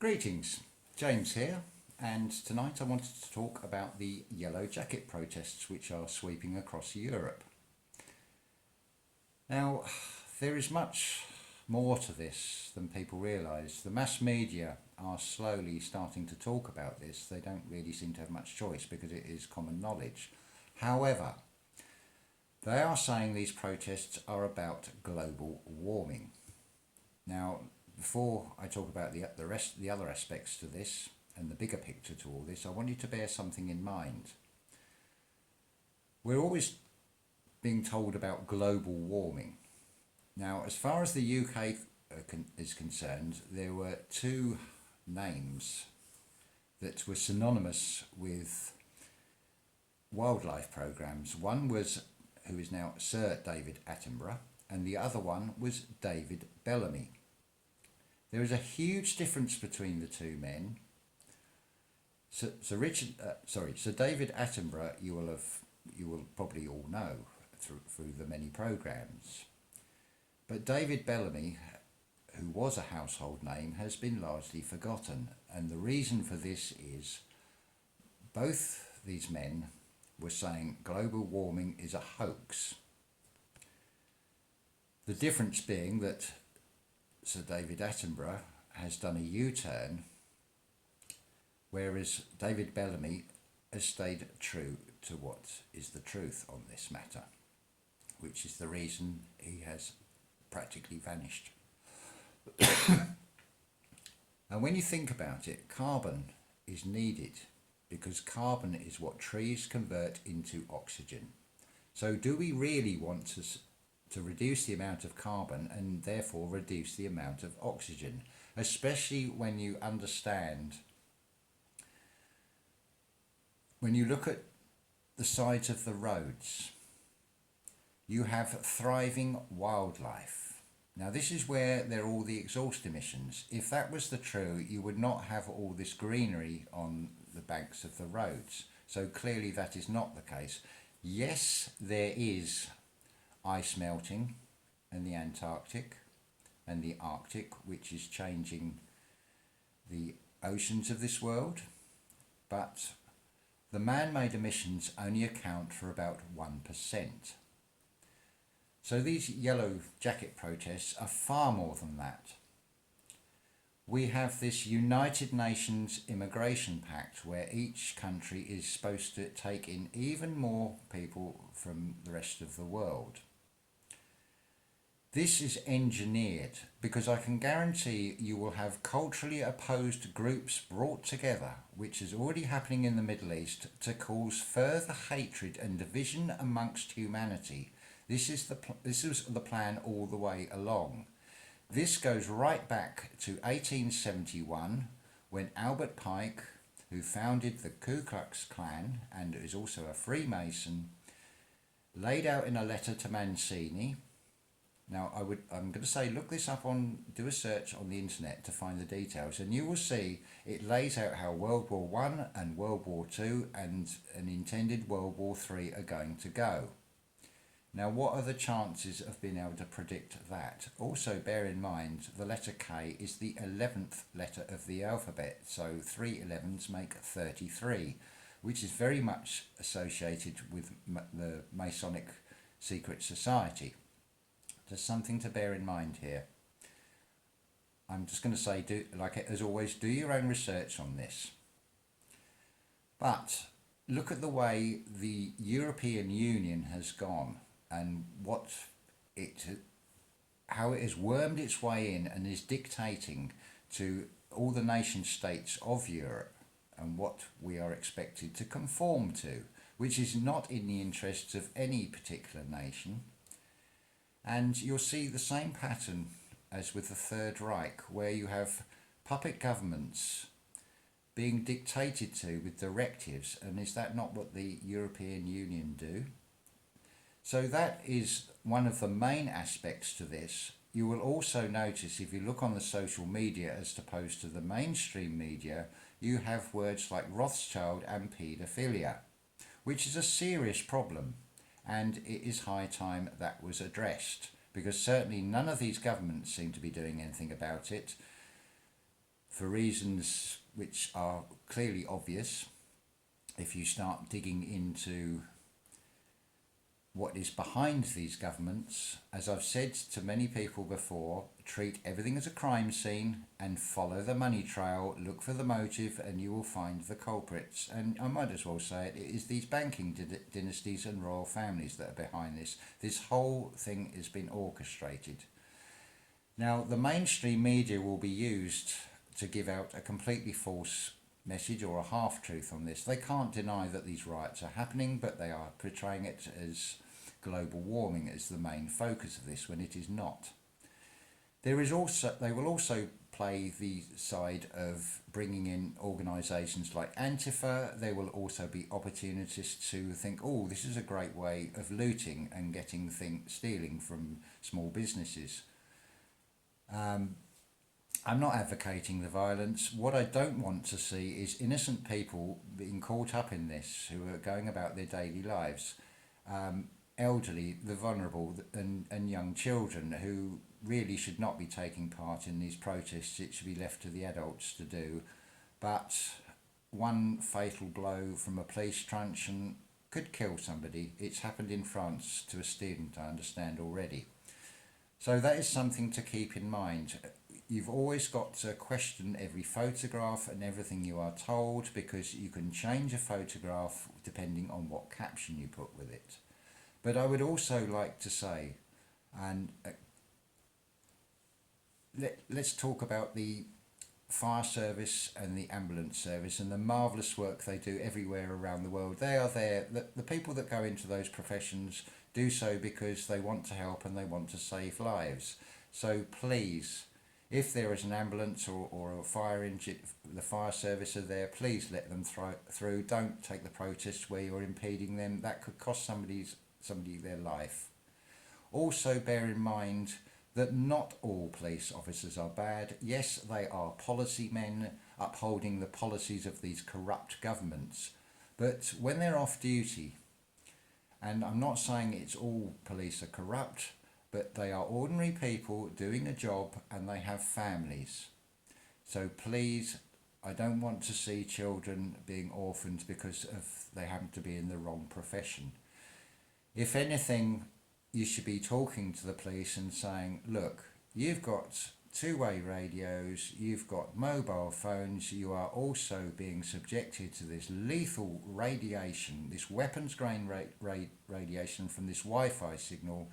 Greetings, James here, and tonight I wanted to talk about the Yellow Jacket protests which are sweeping across Europe. Now, there is much more to this than people realise. The mass media are slowly starting to talk about this. They don't really seem to have much choice because it is common knowledge. However, they are saying these protests are about global warming. Now, before I talk about the other aspects to this and the bigger picture to all this, I want you to bear something in mind. We're always being told about global warming. Now, as far as the UK is concerned, there were two names that were synonymous with wildlife programs. One was who is now Sir David Attenborough, and the other one was David Bellamy. There is a huge difference between the two men. Sir David Attenborough, you will probably all know through the many programs. But David Bellamy, who was a household name, has been largely forgotten, and the reason for this is both these men were saying global warming is a hoax. The difference being that Sir David Attenborough has done a U-turn, whereas David Bellamy has stayed true to what is the truth on this matter, which is the reason he has practically vanished. And when you think about it, carbon is needed because carbon is what trees convert into oxygen. So do we really want to reduce the amount of carbon and therefore reduce the amount of oxygen, especially when you understand, when you look at the sides of the roads, you have thriving wildlife. Now this is where there are all the exhaust emissions. If that was the true, you would not have all this greenery on the banks of the roads. So clearly that is not the case. Yes, there is ice melting in the Antarctic and the Arctic, which is changing the oceans of this world, but the man-made emissions only account for about 1%. So these Yellow Jacket protests are far more than that. We have this United Nations Immigration Pact where each country is supposed to take in even more people from the rest of the world. This is engineered because I can guarantee you will have culturally opposed groups brought together, which is already happening in the Middle East, to cause further hatred and division amongst humanity. This was the plan all the way along. This goes right back to 1871 when Albert Pike, who founded the Ku Klux Klan and is also a Freemason, laid out in a letter to Mancini. Now I'm going to say look this up do a search on the internet to find the details, and you will see it lays out how World War I and World War II and an intended World War III are going to go. Now, what are the chances of being able to predict that? Also, bear in mind, the letter K is the 11th letter of the alphabet, so 3 11s make 33, which is very much associated with the Masonic secret society. There's something to bear in mind here. I'm just going to say, as always, do your own research on this. But look at the way the European Union has gone and how it has wormed its way in and is dictating to all the nation states of Europe and what we are expected to conform to, which is not in the interests of any particular nation. And you'll see the same pattern as with the Third Reich, where you have puppet governments being dictated to with directives, and is that not what the European Union do? So that is one of the main aspects to this. You will also notice if you look on the social media as opposed to the mainstream media, you have words like Rothschild and paedophilia, which is a serious problem, and it is high time that was addressed, because certainly none of these governments seem to be doing anything about it. for reasons which are clearly obvious if you start digging into what is behind these governments. As I've said to many people before, treat everything as a crime scene and follow the money trail, look for the motive, and you will find the culprits. And I might as well say it is these banking dynasties and royal families that are behind this. This whole thing has been orchestrated. Now, the mainstream media will be used to give out a completely false message or a half-truth on this. They can't deny that these riots are happening, but they are portraying it as global warming as the main focus of this, when it is not. They will also play the side of bringing in organisations like Antifa. There will also be opportunists who think, oh, this is a great way of looting and stealing from small businesses. I'm not advocating the violence. What I don't want to see is innocent people being caught up in this, who are going about their daily lives. Elderly, the vulnerable, and young children who really should not be taking part in these protests. It should be left to the adults to do. But one fatal blow from a police truncheon could kill somebody. It's happened in France to a student, I understand, already. So that is something to keep in mind. You've always got to question every photograph and everything you are told, because you can change a photograph depending on what caption you put with it. But I would also like to say, and let's talk about the fire service and the ambulance service and the marvellous work they do everywhere around the world. They are there. The people that go into those professions do so because they want to help and they want to save lives. So please, if there is an ambulance or a fire engine, the fire service are there, please let them through. Don't take the protests where you're impeding them. That could cost somebody their life. Also bear in mind that not all police officers are bad. Yes, they are policy men upholding the policies of these corrupt governments. But when they're off duty, and I'm not saying it's all police are corrupt, but they are ordinary people doing a job and they have families. So please, I don't want to see children being orphaned because they happen to be in the wrong profession. If anything, you should be talking to the police and saying, look, you've got two-way radios, you've got mobile phones, you are also being subjected to this lethal radiation, this weapons-grade radiation from this Wi-Fi signal.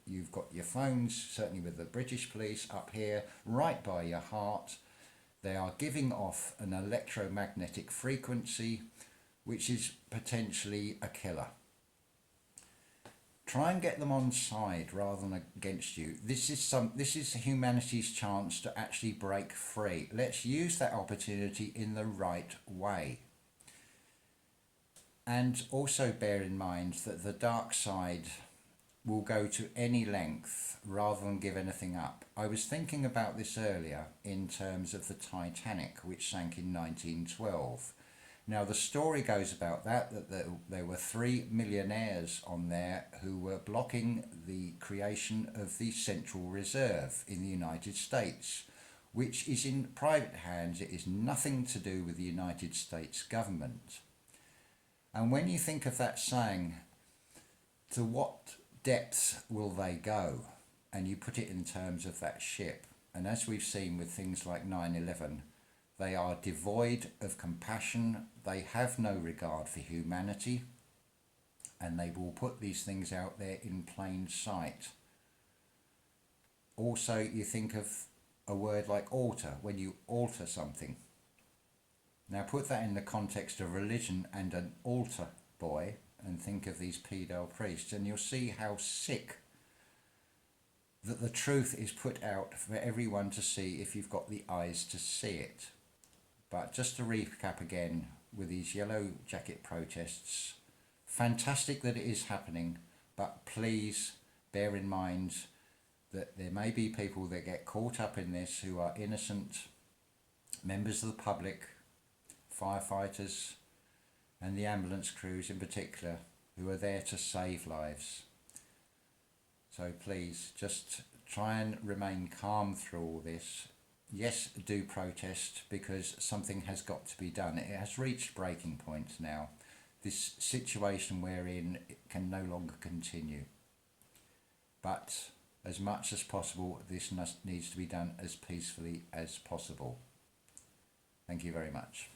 You've got your phones, certainly with the British police, up here, right by your heart. They are giving off an electromagnetic frequency, which is potentially a killer. Try and get them on side rather than against you. This is humanity's chance to actually break free. Let's use that opportunity in the right way. And also bear in mind that the dark side will go to any length rather than give anything up. I was thinking about this earlier in terms of the Titanic, which sank in 1912. Now, the story goes about that there were 3 millionaires on there who were blocking the creation of the Central Reserve in the United States, which is in private hands. It is nothing to do with the United States government. And when you think of that saying, to what depths will they go? And you put it in terms of that ship. And as we've seen with things like 9/11, they are devoid of compassion, they have no regard for humanity, and they will put these things out there in plain sight. Also, you think of a word like altar, when you alter something. Now put that in the context of religion and an altar boy, and think of these pedo priests, and you'll see how sick that the truth is put out for everyone to see if you've got the eyes to see it. But just to recap again with these yellow jacket protests, fantastic that it is happening, but please bear in mind that there may be people that get caught up in this who are innocent, members of the public, firefighters, and the ambulance crews in particular, who are there to save lives. So please, just try and remain calm through all this. yes, do protest, because something has got to be done. It has reached breaking point now. This situation we're in can no longer continue. But as much as possible, this needs to be done as peacefully as possible. Thank you very much.